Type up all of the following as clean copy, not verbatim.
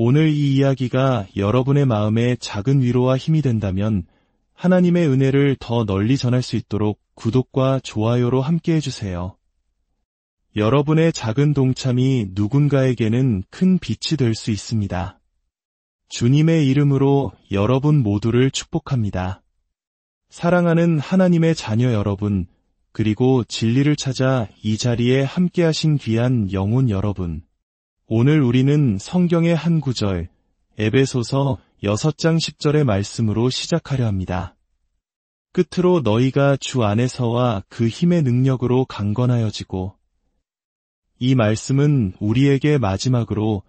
오늘 이 이야기가 여러분의 마음에 작은 위로와 힘이 된다면 하나님의 은혜를 더 널리 전할 수 있도록 구독과 좋아요로 함께 해주세요. 여러분의 작은 동참이 누군가에게는 큰 빛이 될 수 있습니다. 주님의 이름으로 여러분 모두를 축복합니다. 사랑하는 하나님의 자녀 여러분, 그리고 진리를 찾아 이 자리에 함께하신 귀한 영혼 여러분, 오늘 우리는 성경의 한 구절, 에베소서 6장 10절의 말씀으로 시작하려 합니다. 끝으로 너희가 주 안에서와 그 힘의 능력으로 강건하여지고, 이 말씀은 우리에게 마지막으로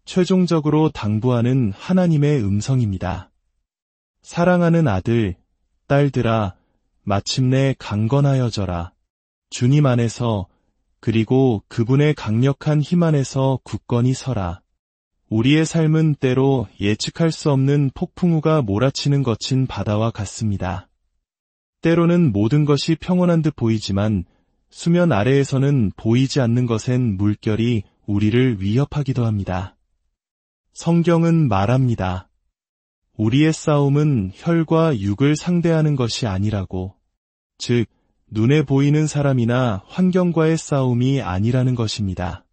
최종적으로 당부하는 하나님의 음성입니다. 사랑하는 아들, 딸들아, 마침내 강건하여져라. 주님 안에서, 그리고 그분의 강력한 힘 안에서 굳건히 서라. 우리의 삶은 때로 예측할 수 없는 폭풍우가 몰아치는 거친 바다와 같습니다. 때로는 모든 것이 평온한 듯 보이지만 수면 아래에서는 보이지 않는 것엔 물결이 우리를 위협하기도 합니다. 성경은 말합니다. 우리의 싸움은 혈과 육을 상대하는 것이 아니라고, 즉 눈에 보이는 사람이나 환경과의 싸움이 아니라는 것입니다.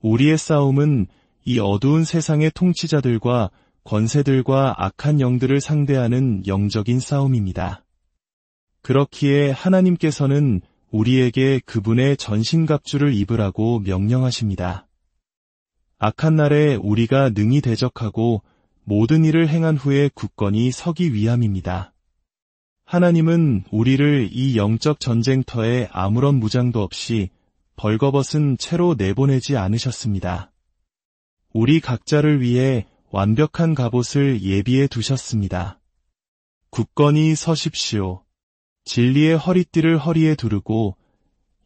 우리의 싸움은 이 어두운 세상의 통치자들과 권세들과 악한 영들을 상대하는 영적인 싸움입니다. 그렇기에 하나님께서는 우리에게 그분의 전신갑주를 입으라고 명령하십니다. 악한 날에 우리가 능히 대적하고 모든 일을 행한 후에 굳건히 서기 위함입니다. 하나님은 우리를 이 영적 전쟁터에 아무런 무장도 없이 벌거벗은 채로 내보내지 않으셨습니다. 우리 각자를 위해 완벽한 갑옷을 예비해 두셨습니다. 굳건히 서십시오. 진리의 허리띠를 허리에 두르고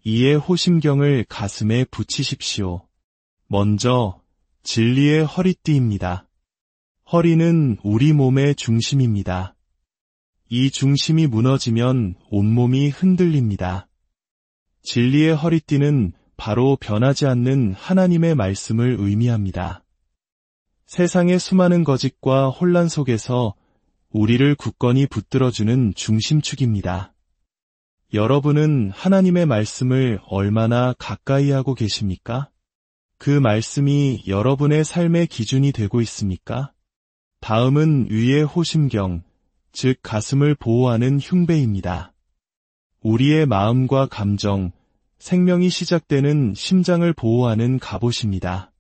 이의 호심경을 가슴에 붙이십시오. 먼저 진리의 허리띠입니다. 허리는 우리 몸의 중심입니다. 이 중심이 무너지면 온몸이 흔들립니다. 진리의 허리띠는 바로 변하지 않는 하나님의 말씀을 의미합니다. 세상의 수많은 거짓과 혼란 속에서 우리를 굳건히 붙들어주는 중심축입니다. 여러분은 하나님의 말씀을 얼마나 가까이 하고 계십니까? 그 말씀이 여러분의 삶의 기준이 되고 있습니까? 다음은 위의 호심경, 즉 가슴을 보호하는 흉배입니다. 우리의 마음과 감정, 생명이 시작되는 심장을 보호하는 갑옷입니다.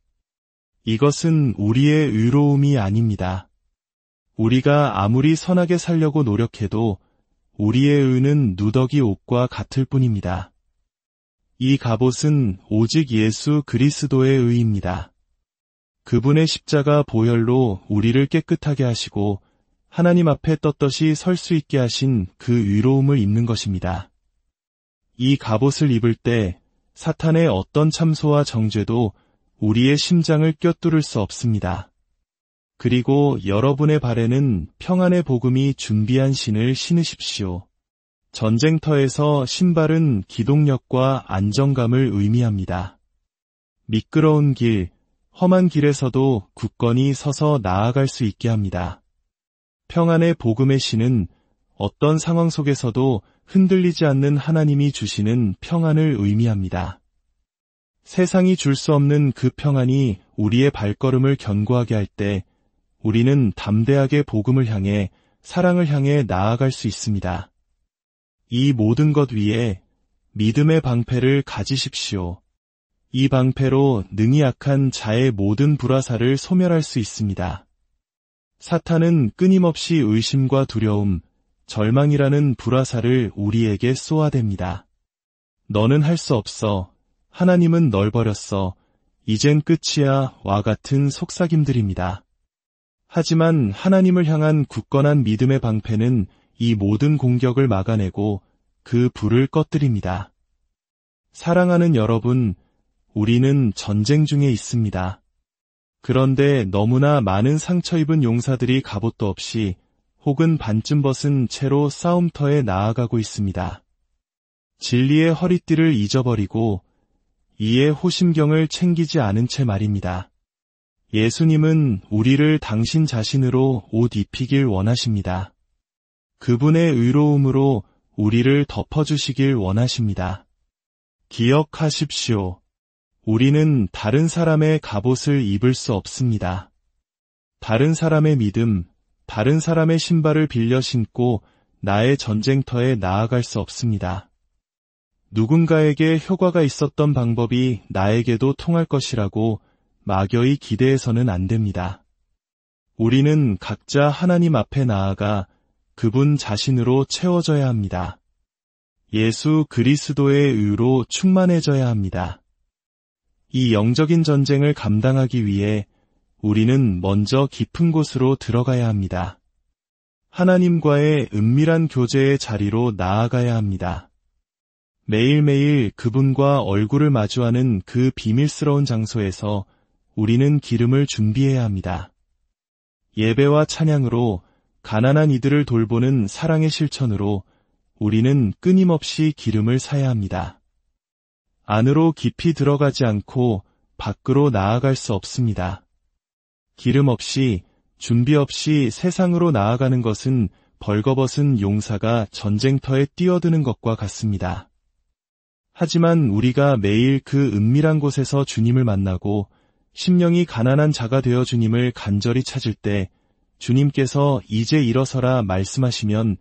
이것은 우리의 의로움이 아닙니다. 우리가 아무리 선하게 살려고 노력해도 우리의 의는 누더기 옷과 같을 뿐입니다. 이 갑옷은 오직 예수 그리스도의 의입니다. 그분의 십자가 보혈로 우리를 깨끗하게 하시고 하나님 앞에 떳떳이 설 수 있게 하신 그 의로움을 입는 것입니다. 이 갑옷을 입을 때 사탄의 어떤 참소와 정죄도 우리의 심장을 꿰뚫을 수 없습니다. 그리고 여러분의 발에는 평안의 복음이 준비한 신을 신으십시오. 전쟁터에서 신발은 기동력과 안정감을 의미합니다. 미끄러운 길, 험한 길에서도 굳건히 서서 나아갈 수 있게 합니다. 평안의 복음의 신은 어떤 상황 속에서도 흔들리지 않는 하나님이 주시는 평안을 의미합니다. 세상이 줄 수 없는 그 평안이 우리의 발걸음을 견고하게 할 때 우리는 담대하게 복음을 향해, 사랑을 향해 나아갈 수 있습니다. 이 모든 것 위에 믿음의 방패를 가지십시오. 이 방패로 능히 악한 자의 모든 불화살을 소멸할 수 있습니다. 사탄은 끊임없이 의심과 두려움, 절망이라는 불화살을 우리에게 쏘아댑니다. 너는 할 수 없어. 하나님은 널 버렸어. 이젠 끝이야. 와 같은 속삭임들입니다. 하지만 하나님을 향한 굳건한 믿음의 방패는 이 모든 공격을 막아내고 그 불을 꺼뜨립니다. 사랑하는 여러분, 우리는 전쟁 중에 있습니다. 그런데 너무나 많은 상처 입은 용사들이 갑옷도 없이 혹은 반쯤 벗은 채로 싸움터에 나아가고 있습니다. 진리의 허리띠를 잊어버리고 이의 호심경을 챙기지 않은 채 말입니다. 예수님은 우리를 당신 자신으로 옷 입히길 원하십니다. 그분의 의로움으로 우리를 덮어주시길 원하십니다. 기억하십시오. 우리는 다른 사람의 갑옷을 입을 수 없습니다. 다른 사람의 믿음, 다른 사람의 신발을 빌려 신고 나의 전쟁터에 나아갈 수 없습니다. 누군가에게 효과가 있었던 방법이 나에게도 통할 것이라고 막연히 기대해서는 안 됩니다. 우리는 각자 하나님 앞에 나아가 그분 자신으로 채워져야 합니다. 예수 그리스도의 의로 충만해져야 합니다. 이 영적인 전쟁을 감당하기 위해 우리는 먼저 깊은 곳으로 들어가야 합니다. 하나님과의 은밀한 교제의 자리로 나아가야 합니다. 매일매일 그분과 얼굴을 마주하는 그 비밀스러운 장소에서 우리는 기름을 준비해야 합니다. 예배와 찬양으로 가난한 이들을 돌보는 사랑의 실천으로 우리는 끊임없이 기름을 사야 합니다. 안으로 깊이 들어가지 않고 밖으로 나아갈 수 없습니다. 기름 없이, 준비 없이 세상으로 나아가는 것은 벌거벗은 용사가 전쟁터에 뛰어드는 것과 같습니다. 하지만 우리가 매일 그 은밀한 곳에서 주님을 만나고 심령이 가난한 자가 되어 주님을 간절히 찾을 때 주님께서 이제 일어서라 말씀하시면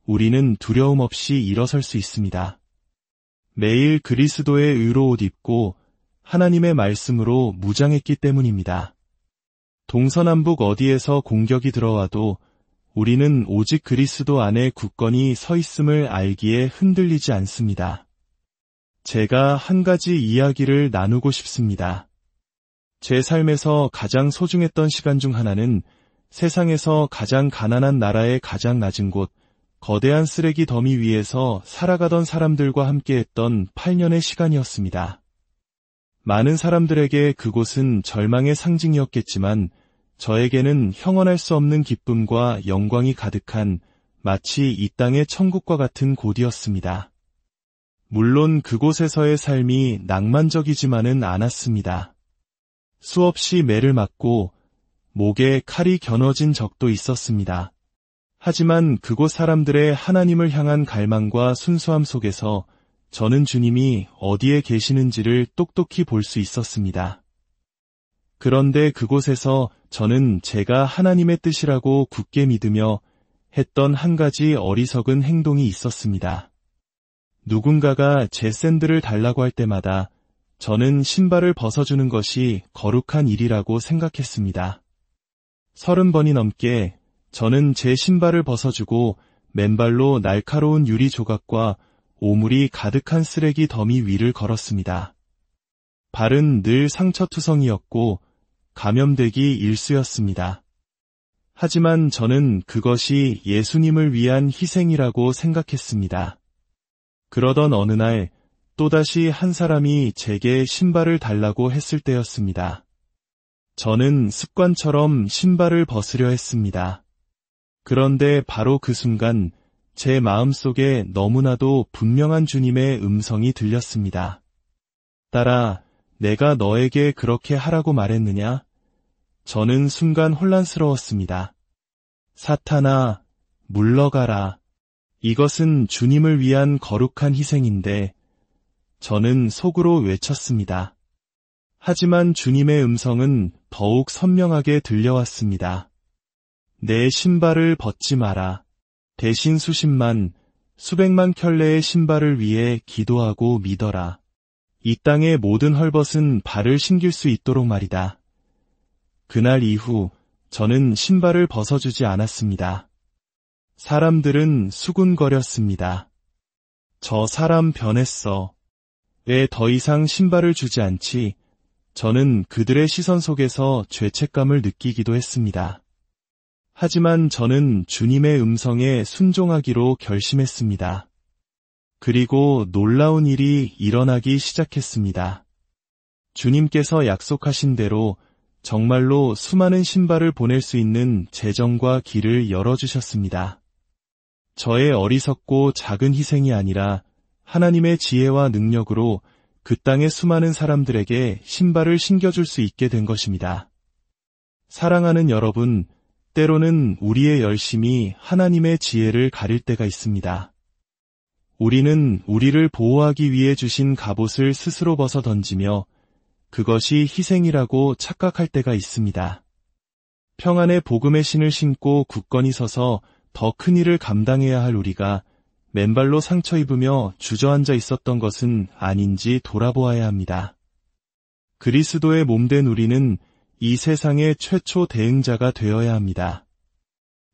우리는 두려움 없이 일어설 수 있습니다. 매일 그리스도의 의로 옷 입고 하나님의 말씀으로 무장했기 때문입니다. 동서남북 어디에서 공격이 들어와도 우리는 오직 그리스도 안에 굳건히 서 있음을 알기에 흔들리지 않습니다. 제가 한 가지 이야기를 나누고 싶습니다. 제 삶에서 가장 소중했던 시간 중 하나는 세상에서 가장 가난한 나라의 가장 낮은 곳, 거대한 쓰레기 더미 위에서 살아가던 사람들과 함께했던 8년의 시간이었습니다. 많은 사람들에게 그곳은 절망의 상징이었겠지만 저에게는 형언할 수 없는 기쁨과 영광이 가득한 마치 이 땅의 천국과 같은 곳이었습니다. 물론 그곳에서의 삶이 낭만적이지만은 않았습니다. 수없이 매를 맞고 목에 칼이 겨눠진 적도 있었습니다. 하지만 그곳 사람들의 하나님을 향한 갈망과 순수함 속에서 저는 주님이 어디에 계시는지를 똑똑히 볼 수 있었습니다. 그런데 그곳에서 저는 제가 하나님의 뜻이라고 굳게 믿으며 했던 한 가지 어리석은 행동이 있었습니다. 누군가가 제 샌들을 달라고 할 때마다 저는 신발을 벗어주는 것이 거룩한 일이라고 생각했습니다. 30번이 넘게 저는 제 신발을 벗어주고 맨발로 날카로운 유리 조각과 오물이 가득한 쓰레기 더미 위를 걸었습니다. 발은 늘 상처투성이었고 감염되기 일쑤였습니다. 하지만 저는 그것이 예수님을 위한 희생이라고 생각했습니다. 그러던 어느 날 또다시 한 사람이 제게 신발을 달라고 했을 때였습니다. 저는 습관처럼 신발을 벗으려 했습니다. 그런데 바로 그 순간 제 마음속에 너무나도 분명한 주님의 음성이 들렸습니다. 딸아, 내가 너에게 그렇게 하라고 말했느냐? 저는 순간 혼란스러웠습니다. 사탄아, 물러가라. 이것은 주님을 위한 거룩한 희생인데 저는 속으로 외쳤습니다. 하지만 주님의 음성은 더욱 선명하게 들려왔습니다. 내 신발을 벗지 마라. 대신 수십만, 수백만 켤레의 신발을 위해 기도하고 믿어라. 이 땅의 모든 헐벗은 발을 신길 수 있도록 말이다. 그날 이후 저는 신발을 벗어주지 않았습니다. 사람들은 수군거렸습니다. 저 사람 변했어. 왜 더 이상 신발을 주지 않지? 저는 그들의 시선 속에서 죄책감을 느끼기도 했습니다. 하지만 저는 주님의 음성에 순종하기로 결심했습니다. 그리고 놀라운 일이 일어나기 시작했습니다. 주님께서 약속하신 대로 정말로 수많은 신발을 보낼 수 있는 재정과 길을 열어주셨습니다. 저의 어리석고 작은 희생이 아니라 하나님의 지혜와 능력으로 그 땅의 수많은 사람들에게 신발을 신겨줄 수 있게 된 것입니다. 사랑하는 여러분, 때로는 우리의 열심이 하나님의 지혜를 가릴 때가 있습니다. 우리는 우리를 보호하기 위해 주신 갑옷을 스스로 벗어 던지며 그것이 희생이라고 착각할 때가 있습니다. 평안의 복음의 신을 신고 굳건히 서서 더 큰 일을 감당해야 할 우리가 맨발로 상처 입으며 주저앉아 있었던 것은 아닌지 돌아보아야 합니다. 그리스도의 몸된 우리는 이 세상의 최초 대응자가 되어야 합니다.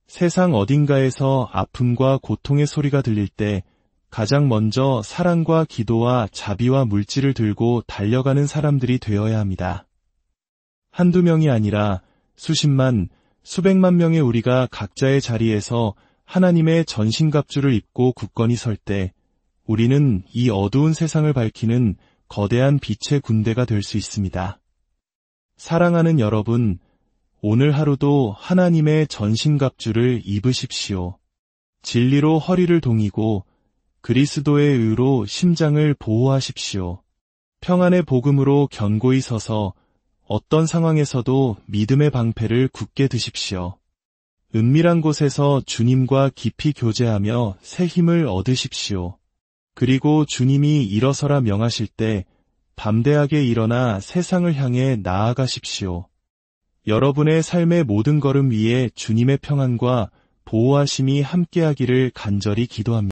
세상 어딘가에서 아픔과 고통의 소리가 들릴 때 가장 먼저 사랑과 기도와 자비와 물질을 들고 달려가는 사람들이 되어야 합니다. 한두 명이 아니라 수십만, 수백만 명의 우리가 각자의 자리에서 하나님의 전신갑주를 입고 굳건히 설 때 우리는 이 어두운 세상을 밝히는 거대한 빛의 군대가 될 수 있습니다. 사랑하는 여러분, 오늘 하루도 하나님의 전신갑주를 입으십시오. 진리로 허리를 동이고 그리스도의 의로 심장을 보호하십시오. 평안의 복음으로 견고히 서서 어떤 상황에서도 믿음의 방패를 굳게 드십시오. 은밀한 곳에서 주님과 깊이 교제하며 새 힘을 얻으십시오. 그리고 주님이 일어서라 명하실 때 담대하게 일어나 세상을 향해 나아가십시오. 여러분의 삶의 모든 걸음 위에 주님의 평안과 보호하심이 함께하기를 간절히 기도합니다.